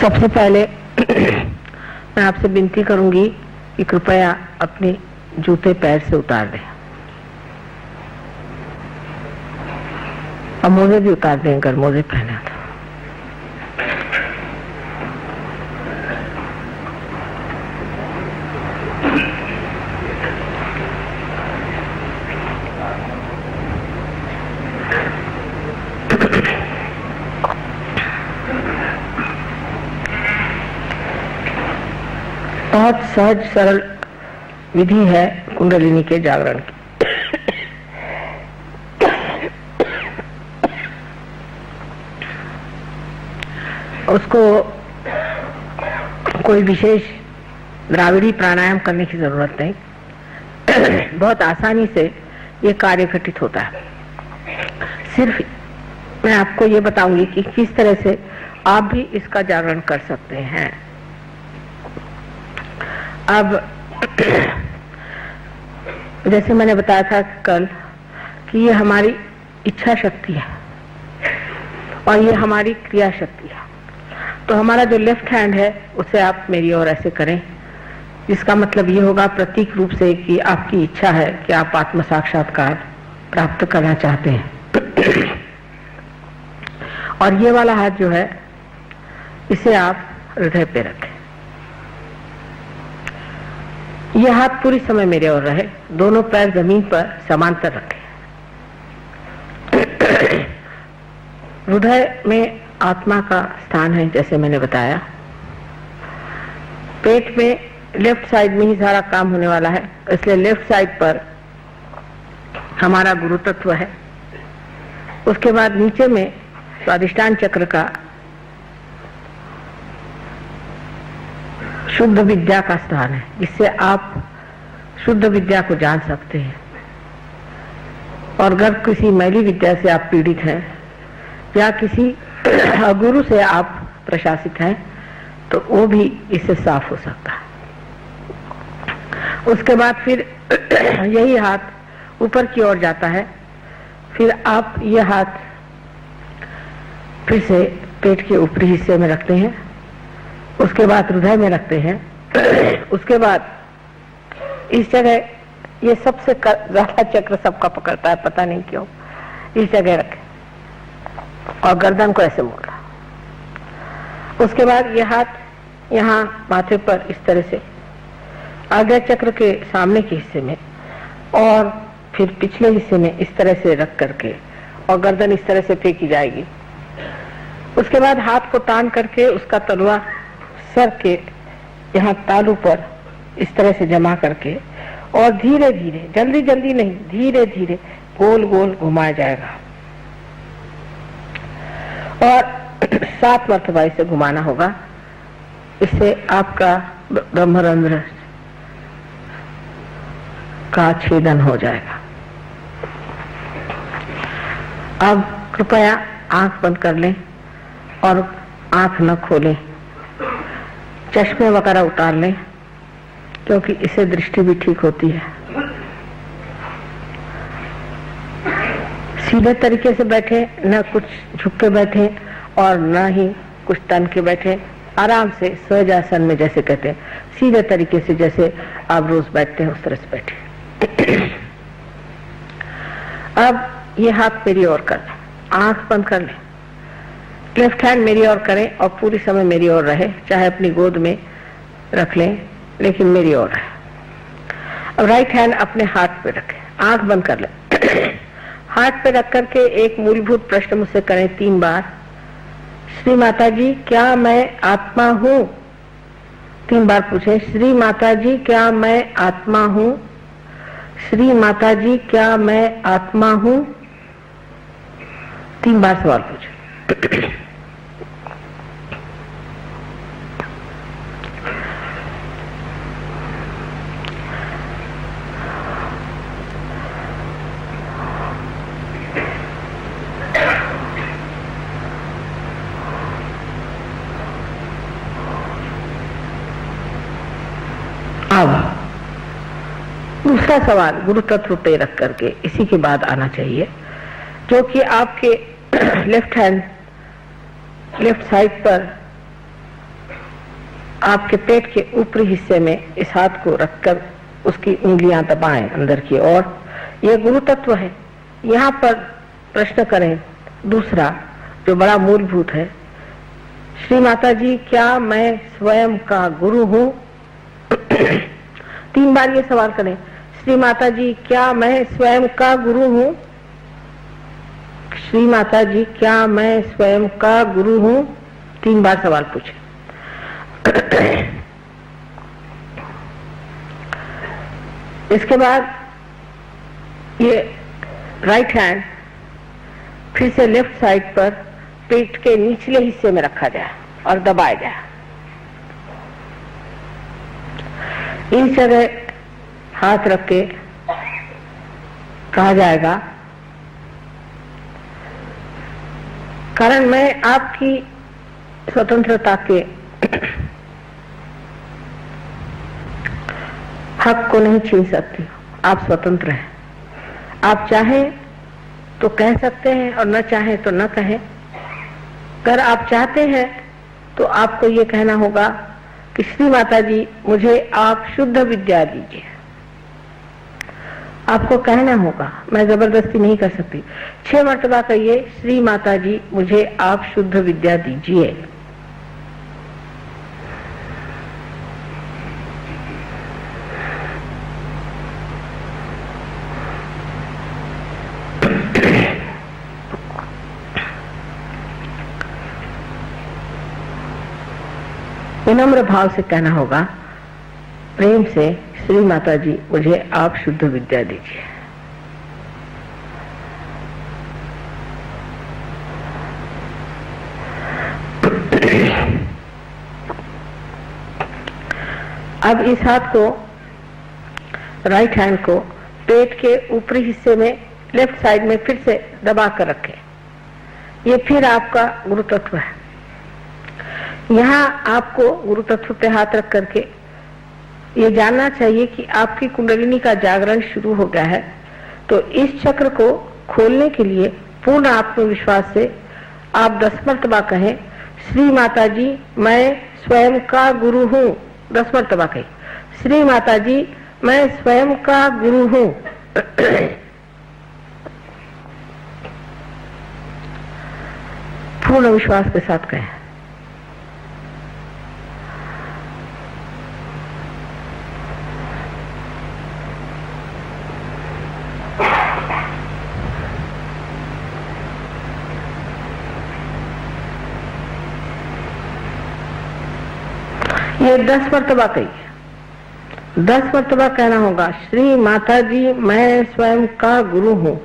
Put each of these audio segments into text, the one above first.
सबसे पहले मैं आपसे विनती करूंगी कि कृपया अपने जूते पैर से उतार दें और मोजे भी उतार दें अगर मोजे पहने तो। बहुत सहज सरल विधि है कुंडलिनी के जागरण की। उसको कोई विशेष द्राविड़ी प्राणायाम करने की जरूरत नहीं। बहुत आसानी से ये कार्य घटित होता है। सिर्फ मैं आपको ये बताऊंगी कि किस तरह से आप भी इसका जागरण कर सकते हैं। अब जैसे मैंने बताया था कल कि ये हमारी इच्छा शक्ति है और ये हमारी क्रिया शक्ति है। तो हमारा जो लेफ्ट हैंड है उसे आप मेरी ओर ऐसे करें, जिसका मतलब ये होगा प्रतीक रूप से कि आपकी इच्छा है कि आप आत्म साक्षात्कार प्राप्त करना चाहते हैं। और ये वाला हाथ जो है इसे आप हृदय पे रखें। यह हाथ पूरी समय मेरे ओर रहे, दोनों पैर जमीन पर समांतर रखें। हृदय में आत्मा का स्थान है जैसे मैंने बताया। पेट में लेफ्ट साइड में ही सारा काम होने वाला है, इसलिए लेफ्ट साइड पर हमारा गुरु तत्व है। उसके बाद नीचे में स्वादिष्टान चक्र का शुद्ध विद्या का स्थान है, जिससे आप शुद्ध विद्या को जान सकते हैं। और अगर किसी मैली विद्या से आप पीड़ित हैं या किसी गुरु से आप प्रशासित हैं तो वो भी इससे साफ हो सकता है। उसके बाद फिर यही हाथ ऊपर की ओर जाता है। फिर आप यह हाथ फिर से पेट के ऊपरी हिस्से में रखते हैं, उसके बाद हृदय में रखते हैं। उसके बाद इस जगह ये सबसे ज्यादा चक्र सबका पकड़ता है, पता नहीं क्यों, इस जगह रखें और गर्दन को ऐसे मोड़ा। उसके बाद ये हाथ यहाँ माथे पर इस तरह से आज्ञा चक्र के सामने के हिस्से में और फिर पिछले हिस्से में इस तरह से रख करके और गर्दन इस तरह से फेंकी जाएगी। उसके बाद हाथ को तान करके उसका तलवा सर के यहाँ तालू पर इस तरह से जमा करके और धीरे धीरे, जल्दी जल्दी नहीं, धीरे धीरे गोल गोल घुमाया जाएगा और 7 मरतबा इसे घुमाना होगा। इससे आपका ब्रह्मरंध्र का छेदन हो जाएगा। अब कृपया आंख बंद कर लें और आंख न खोलें, चश्मे वगैरह उतार लें, क्योंकि इससे दृष्टि भी ठीक होती है। सीधे तरीके से बैठे, न कुछ झुक के बैठे और न ही कुछ तन के बैठे। आराम से सहजासन में जैसे कहते हैं, सीधे तरीके से जैसे आप रोज बैठते हैं उस तरह से बैठे। अब ये हाथ मेरी ओर कर लें, आंख बंद कर लें, लेफ्ट हैंड मेरी ओर करें और पूरी समय मेरी ओर रहे, चाहे अपनी गोद में रख लें लेकिन मेरी ओर रहे। अब राइट हैंड अपने हाथ पे रखें, आंख बंद कर लें। हाथ पे रख करके एक मूलभूत प्रश्न मुझसे करें 3 बार। श्री माता जी क्या मैं आत्मा हूँ? 3 बार पूछे, श्री माता जी क्या मैं आत्मा हूँ? श्री माता जी क्या मैं आत्मा हूँ? 3 बार सवाल पूछे। अब दूसरा सवाल गुरु तत्व पे रख करके इसी के बाद आना चाहिए, जो कि आपके लेफ्ट हैंड लेफ्ट साइड पर आपके पेट के ऊपरी हिस्से में इस हाथ को रखकर उसकी उंगलियां दबाएं अंदर की ओर। यह गुरु तत्व है। यहाँ पर प्रश्न करें दूसरा जो बड़ा मूलभूत है, श्री माता जी क्या मैं स्वयं का गुरु हूँ? 3 बार ये सवाल करें, श्री माता जी क्या मैं स्वयं का गुरु हूँ? श्री माता जी क्या मैं स्वयं का गुरु हूँ? 3 बार सवाल पूछे। इसके बाद ये राइट हैंड फिर से लेफ्ट साइड पर पेट के निचले हिस्से में रखा जाए और दबाया जाए। इस जगह हाथ रख के कहा जाएगा, कारण मैं आपकी स्वतंत्रता के हक को नहीं छीन सकती। आप स्वतंत्र हैं। आप चाहें तो कह सकते हैं और न चाहें तो न कहें। अगर आप चाहते हैं तो आपको ये कहना होगा कि श्री माता जी मुझे आप शुद्ध विद्या दीजिए। आपको कहना होगा, मैं जबरदस्ती नहीं कर सकती। 6 मर्तबा कहिए, श्री माता जी मुझे आप शुद्ध विद्या दीजिए। विनम्र भाव से कहना होगा, प्रेम से, श्री माता जी मुझे आप शुद्ध विद्या दीजिए। अब इस हाथ को, राइट हैंड को पेट के ऊपरी हिस्से में लेफ्ट साइड में फिर से दबा कर रखें। ये फिर आपका गुरु तत्व है। यहाँ आपको गुरु तत्व पे हाथ रख करके ये जानना चाहिए कि आपकी कुंडलिनी का जागरण शुरू हो गया है। तो इस चक्र को खोलने के लिए पूर्ण आत्मविश्वास से आप 10 मर्तबा कहें, श्री माता जी मैं स्वयं का गुरु हूँ। 10 मर्तबा कहें, श्री माता जी मैं स्वयं का गुरु हूँ। पूर्ण विश्वास के साथ कहें। ये 10 मर्तबा कहिए। 10 मर्तबा कहना होगा, श्री माता जी मैं स्वयं का गुरु हूँ।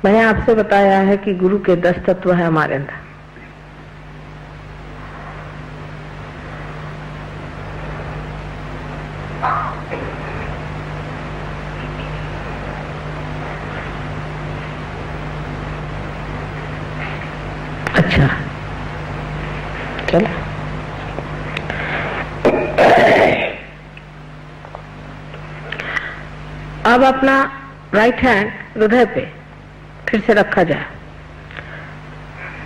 मैंने आपसे बताया है कि गुरु के 10 तत्व है हमारे अंदर। अच्छा, चलो अब अपना राइट हैंड हृदय पे फिर से रखा जाए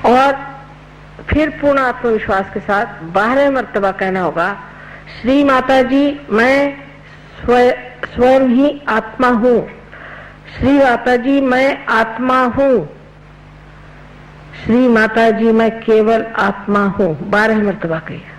और फिर पूर्ण आत्मविश्वास के साथ 12 मर्तबा कहना होगा, श्री माता जी मैं स्वयं ही आत्मा हूँ। श्री माता जी मैं आत्मा हूँ। श्री माता जी मैं केवल आत्मा हूँ। 12 मर्तबा कहिए।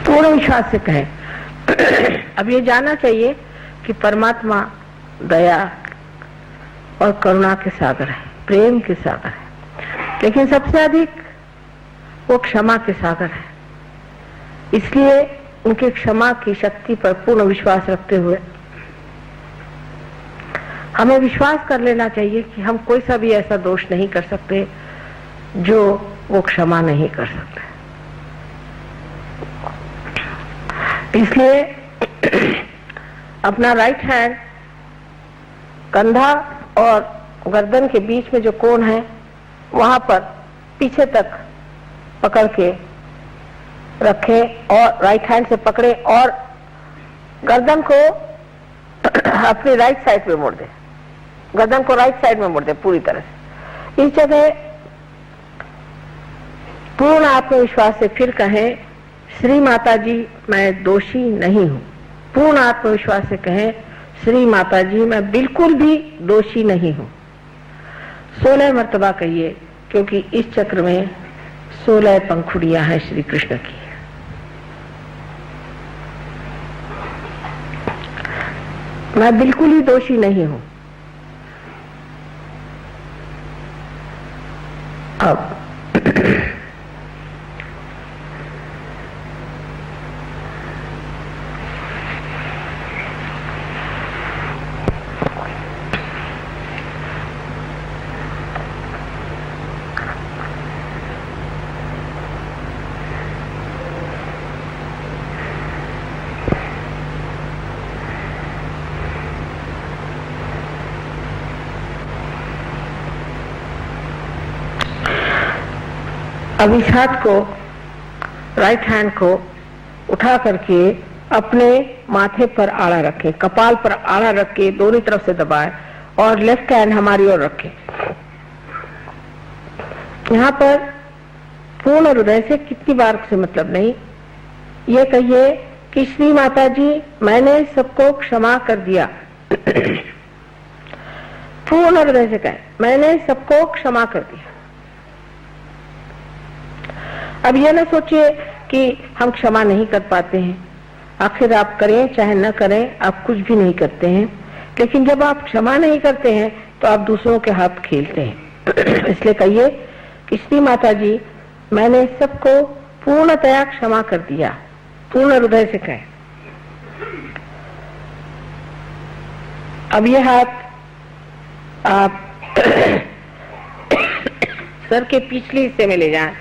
पूर्ण विश्वास से कहें। अब ये जानना चाहिए कि परमात्मा दया और करुणा के सागर है, प्रेम के सागर है, लेकिन सबसे अधिक वो क्षमा के सागर है। इसलिए उनके क्षमा की शक्ति पर पूर्ण विश्वास रखते हुए हमें विश्वास कर लेना चाहिए कि हम कोई सा भी ऐसा दोष नहीं कर सकते जो वो क्षमा नहीं कर सकते। इसलिए अपना राइट हैंड कंधा और गर्दन के बीच में जो कोण है वहां पर पीछे तक पकड़ के रखें और राइट हैंड से पकड़े और गर्दन को अपनी राइट साइड में मोड़ दे, गर्दन को राइट साइड में मोड़ दे पूरी तरह से। इस जगह पूर्ण आत्मविश्वास से फिर कहें, श्री माता जी मैं दोषी नहीं हूं। पूर्ण आत्मविश्वास से कहें, श्री माता जी मैं बिल्कुल भी दोषी नहीं हूं। 16 मर्तबा कहिए, क्योंकि इस चक्र में 16 पंखुड़ियां हैं श्री कृष्ण की। मैं बिल्कुल ही दोषी नहीं हूं। अब इस हाथ को, राइट हैंड को उठा करके अपने माथे पर आड़ा रखें, कपाल पर आड़ा रख के दोनों तरफ से दबाएं और लेफ्ट हैंड हमारी ओर रखें। यहाँ पर पूर्ण हृदय से कितनी बार से मतलब नहीं, ये कहिए कि श्री माता जी मैंने सबको क्षमा कर दिया। पूर्ण हृदय से कहें, मैंने सबको क्षमा कर दिया। अब यह ना सोचिए कि हम क्षमा नहीं कर पाते हैं, आखिर आप करें चाहे न करें आप कुछ भी नहीं करते हैं, लेकिन जब आप क्षमा नहीं करते हैं तो आप दूसरों के हाथ खेलते हैं। इसलिए कहिए कि श्री माता जी मैंने सबको पूर्णतया क्षमा कर दिया। पूर्ण हृदय से कहें। अब ये हाथ आप सर के पिछले हिस्से में ले जाएं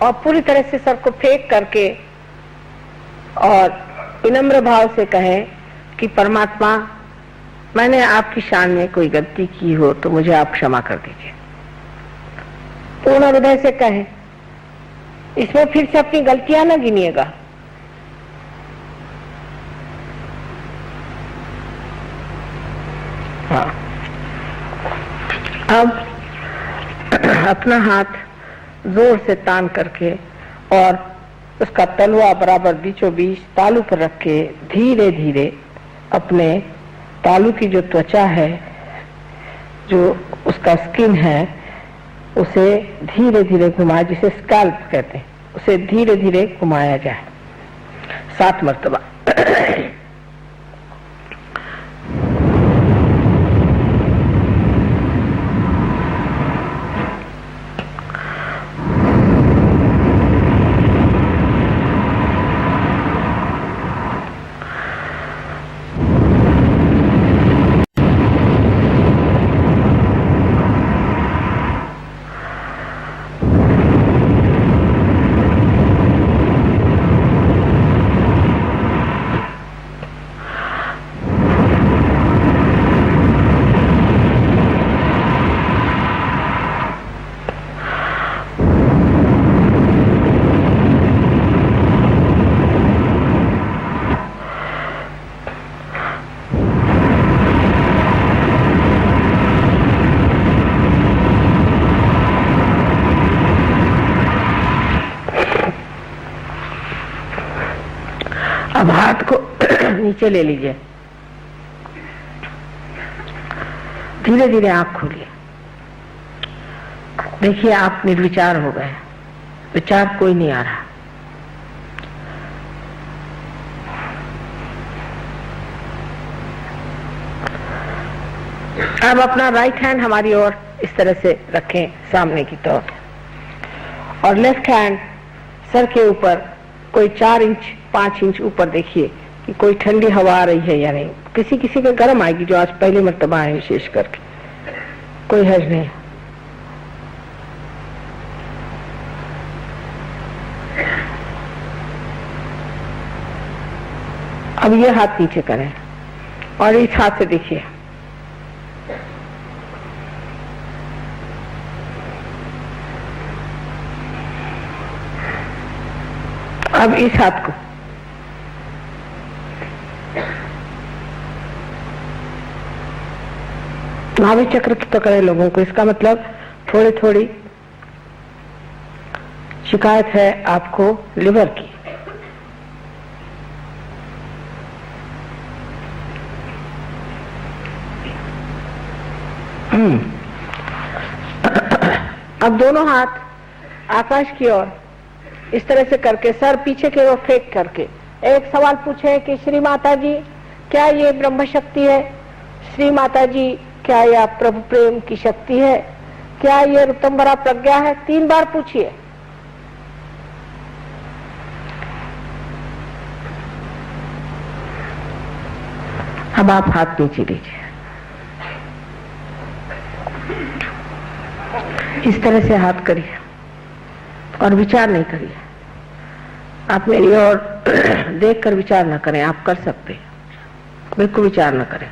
और पूरी तरह से सर को फेंक करके और विनम्र भाव से कहें कि परमात्मा मैंने आपकी शान में कोई गलती की हो तो मुझे आप क्षमा कर दीजिए। पूर्ण हृदय से कहें, इसमें फिर से अपनी गलतियां न गिनिएगा। हाँ, अब अपना हाथ जोर से तान करके और उसका तलवा बराबर बीचों बीच तालू पर रख के धीरे धीरे अपने तालू की जो त्वचा है, जो उसका स्किन है, उसे धीरे धीरे घुमाए, जिसे स्कैल्प कहते हैं, उसे धीरे धीरे घुमाया जाए 7 मर्तबा। अब हाथ को नीचे ले लीजिए, धीरे धीरे आंख खोलिए। देखिए आप निर्विचार हो गए, विचार कोई नहीं आ रहा। अब अपना राइट हैंड हमारी ओर इस तरह से रखें सामने की तरफ और लेफ्ट हैंड सर के ऊपर कोई 4 इंच 5 इंच ऊपर देखिए कि कोई ठंडी हवा आ रही है या नहीं। किसी किसी के गर्म आएगी, जो आज पहले मर्तबा है विशेष करके, कोई हर्ज नहीं। अब ये हाथ नीचे करें और इस हाथ से देखिए अब इस हाथ को नाभि चक्र की पकड़े लोगों को, इसका मतलब थोड़ी थोड़ी शिकायत है आपको लिवर की। अब दोनों हाथ आकाश की ओर इस तरह से करके सर पीछे की ओर फेंक करके एक सवाल पूछे कि श्री माता जी क्या ये ब्रह्म शक्ति है? श्री माता जी क्या यह प्रभु प्रेम की शक्ति है? क्या ये ऋतंबरा प्रज्ञा है? 3 बार पूछिए। अब आप हाथ नीचे लीजिए, इस तरह से हाथ करिए और विचार नहीं करिए। आप मेरी ओर देखकर विचार न करें, आप कर सकते हैं, बिल्कुल विचार न करें।